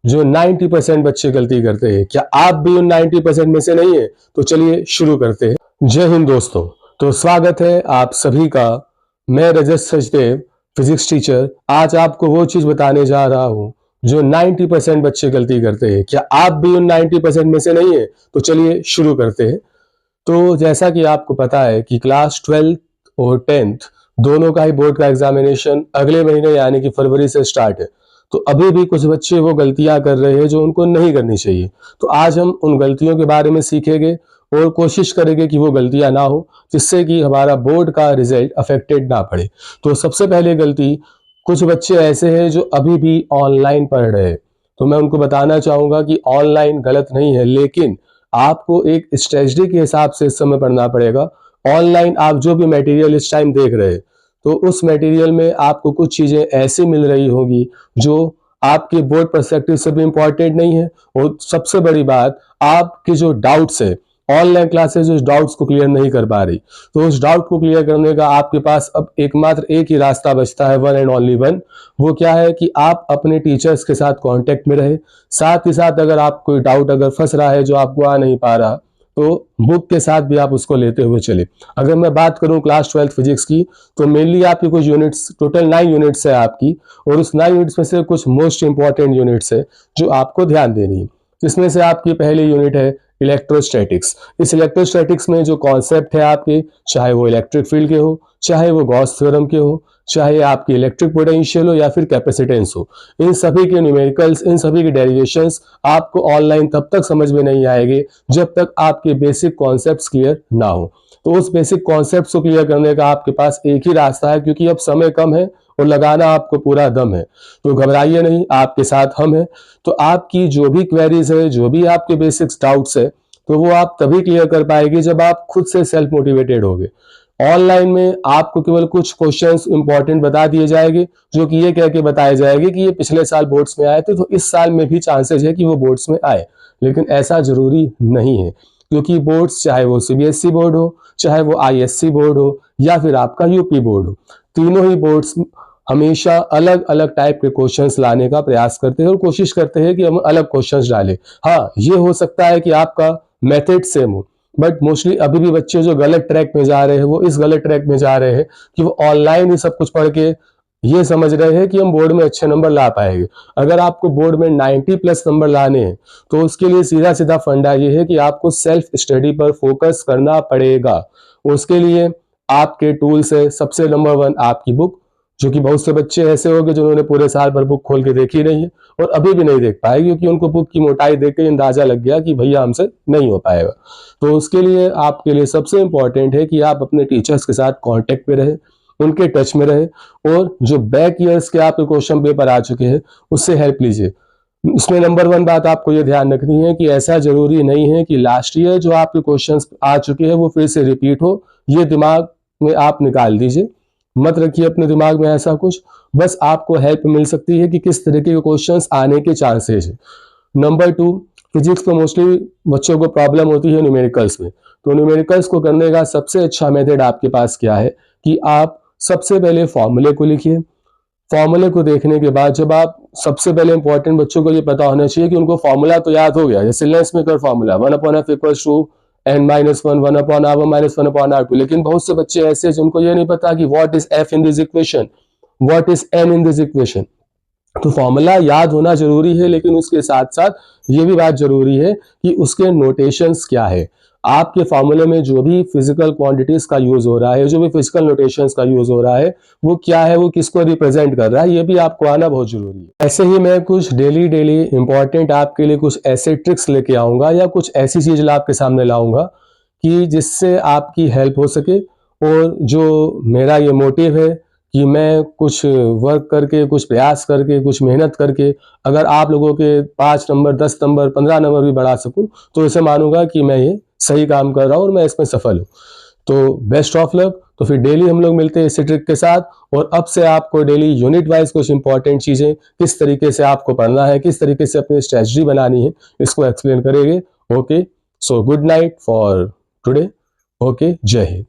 जो 90% बच्चे गलती करते हैं। क्या आप भी उन 90% में से नहीं है? तो चलिए शुरू करते हैं। जय हिंद दोस्तों। तो स्वागत है आप सभी का। मैं रजत सचदेव, फिजिक्स टीचर, आज आपको वो चीज बताने जा रहा हूं जो 90% बच्चे गलती करते हैं। क्या आप भी उन 90% में से नहीं है? तो चलिए शुरू करते हैं। तो जैसा कि आपको पता है कि क्लास 12th और 10th दोनों का ही बोर्ड का एग्जामिनेशन अगले महीने यानी कि फरवरी से स्टार्ट है। तो अभी भी कुछ बच्चे वो गलतियां कर रहे हैं जो उनको नहीं करनी चाहिए। तो आज हम उन गलतियों के बारे में सीखेंगे और कोशिश करेंगे कि वो गलतियां ना हो, जिससे कि हमारा बोर्ड का रिजल्ट अफेक्टेड ना पड़े। तो सबसे पहले गलती, कुछ बच्चे ऐसे हैं जो अभी भी ऑनलाइन पढ़ रहे हैं। तो मैं उनको बताना चाहूंगा कि ऑनलाइन गलत नहीं है, लेकिन आपको एक स्ट्रेटजी के हिसाब से इस समय पढ़ना पड़ेगा। ऑनलाइन आप जो भी मटेरियल इस टाइम देख रहे हैं, तो उस मटेरियल में आपको कुछ चीजें ऐसी मिल रही होंगी जो आपके बोर्ड पर्सपेक्टिव से भी इंपॉर्टेंट नहीं है। और सबसे बड़ी बात, आपके जो डाउट्स है, ऑनलाइन क्लासेस उस डाउट्स को क्लियर नहीं कर पा रही। तो उस डाउट को क्लियर करने का आपके पास अब एकमात्र एक ही रास्ता बचता है, वन एंड ओनली वन। वो क्या है कि आप अपने टीचर्स के साथ कांटेक्ट में रहे। साथ ही साथ अगर आप कोई डाउट अगर फंस रहा है जो आपको आ नहीं पा रहा, तो बुक के साथ भी आप उसको लेते हुए चले। अगर मैं बात करूं क्लास 12th फिजिक्स की, तो मेनली आपकी कुछ यूनिट्स, टोटल 9 यूनिट्स है आपकी, और उस 9 यूनिट्स में से कुछ मोस्ट इंपॉर्टेंट यूनिट्स है जो आपको ध्यान देनी है। इसमें से आपकी पहली यूनिट है इलेक्ट्रोस्टैटिक्स। इस इलेक्ट्रोस्टैटिक्स में जो कॉन्सेप्ट है आपके, चाहे वो इलेक्ट्रिक फील्ड के हो, चाहे वो गॉस थ्योरम के हो, चाहे आपकी इलेक्ट्रिक पोटेंशियल हो या फिर कैपेसिटेंस हो, इन सभी के न्यूमेरिकल्स, इन सभी के डेरिवेशंस आपको ऑनलाइन तब तक समझ में नहीं आएंगे जब तक आपके बेसिक कॉन्सेप्ट्स क्लियर ना हो। तो उस बेसिक कॉन्सेप्ट्स को क्लियर करने का आपके पास एक ही रास्ता है, क्योंकि अब समय कम है और लगाना आपको पूरा दम है। तो घबराइए नहीं, आपके साथ हम हैं। तो आपकी जो भी क्वेरीज है, जो भी आपके बेसिक्स डाउट्स है, तो वो आप तभी क्लियर कर पाएंगे जब आप खुद से सेल्फ मोटिवेटेड होगे। ऑनलाइन में आपको केवल कुछ क्वेश्चंस इंपॉर्टेंट बता दिए जाएंगे, जो कि ये कह के बताए जाएंगे कि ये पिछले साल बोर्ड्स में आए थे, तो इस साल में भी चांसेस है कि वो बोर्ड्स में आए। लेकिन ऐसा जरूरी नहीं है, क्योंकि बोर्ड्स, चाहे वो सीबीएसई बोर्ड हो, चाहे वो आईएससी बोर्ड हो, या फिर आपका यूपी बोर्ड हो, तीनों ही बोर्ड्स हमेशा अलग अलग टाइप के क्वेश्चंस लाने का प्रयास करते हैं और कोशिश करते हैं कि हम अलग क्वेश्चंस डालें। हाँ, ये हो सकता है कि आपका मेथड सेम हो, बट मोस्टली अभी भी बच्चे जो गलत ट्रैक में जा रहे हैं, वो इस गलत ट्रैक में जा रहे हैं कि वो ऑनलाइन ही सब कुछ पढ़ के ये समझ रहे हैं कि हम बोर्ड में अच्छे नंबर ला पाएंगे। अगर आपको बोर्ड में 90+ नंबर लाने हैं, तो उसके लिए सीधा सीधा फंडा ये है कि आपको सेल्फ स्टडी पर फोकस करना पड़ेगा। उसके लिए आपके टूल्स है, सबसे नंबर 1 आपकी बुक, जो कि बहुत से बच्चे ऐसे होंगे जिन्होंने पूरे साल भर बुक खोल के देखी नहीं है और अभी भी नहीं देख पाए, क्योंकि उनको बुक की मोटाई देख के अंदाजा लग गया कि भैया हमसे नहीं हो पाएगा। तो उसके लिए आपके लिए सबसे इंपॉर्टेंट है कि आप अपने टीचर्स के साथ कांटेक्ट में रहे, उनके टच में रहे, और जो बैक ईयर्स के आपके क्वेश्चन पेपर आ चुके हैं उससे हेल्प लीजिए। इसमें नंबर 1 बात आपको ये ध्यान रखनी है कि ऐसा जरूरी नहीं है कि लास्ट ईयर जो आपके क्वेश्चंस आ चुके हैं वो फिर से रिपीट हो। ये दिमाग में आप निकाल दीजिए, मत रखिए अपने दिमाग में ऐसा कुछ। बस आपको हेल्प मिल सकती है कि किस तरीके के क्वेश्चंस आने के चांसेस है। नंबर 2, फिजिक्स में मोस्टली बच्चों को प्रॉब्लम होती है न्यूमेरिकल्स में। तो न्यूमेरिकल्स को करने का सबसे अच्छा मेथड आपके पास क्या है कि आप सबसे पहले फॉर्मूले को लिखिए। फॉर्मूले को देखने के बाद, जब आप, सबसे पहले इंपॉर्टेंट बच्चों को ये पता होना चाहिए कि उनको फॉर्मूला तो याद हो गया, जैसे lens maker formula 1/f equals to n-1 1/r 1 1/r2। लेकिन बहुत से बच्चे ऐसे हैं जिनको ये नहीं पता कि what is f in this equation, what is n in this equation. तो फॉर्मूला याद होना जरूरी है, लेकिन उसके साथ साथ ये भी बात जरूरी है कि उसके नोटेशंस क्या है। आपके फॉर्मूले में जो भी फिजिकल क्वांटिटीज का यूज हो रहा है, जो भी फिजिकल नोटेशंस का यूज हो रहा है, वो क्या है, वो किसको रिप्रेजेंट कर रहा है, ये भी आपको आना बहुत जरूरी है। ऐसे ही मैं कुछ डेली इंपॉर्टेंट आपके लिए कुछ ऐसे ट्रिक्स लेके आऊंगा या कुछ ऐसी चीज आपके सामने लाऊंगा कि जिससे आपकी हेल्प हो सके। और जो मेरा ये मोटिव है कि मैं कुछ वर्क करके, कुछ प्रयास करके, कुछ मेहनत करके अगर आप लोगों के 5 नंबर, 10 नंबर, 15 नंबर भी बढ़ा सकूं, तो इसे मानूंगा कि मैं ये सही काम कर रहा हूं और मैं इसमें सफल हूं। तो बेस्ट ऑफ लक। तो फिर डेली हम लोग मिलते हैं इसी ट्रिक के साथ, और अब से आपको डेली यूनिट वाइज कुछ इंपॉर्टेंट चीजें, किस तरीके से आपको पढ़ना है, किस तरीके से अपनी स्ट्रेटजी बनानी है, इसको एक्सप्लेन करेंगे। Okay, so good night for today. Okay, जय हिंद।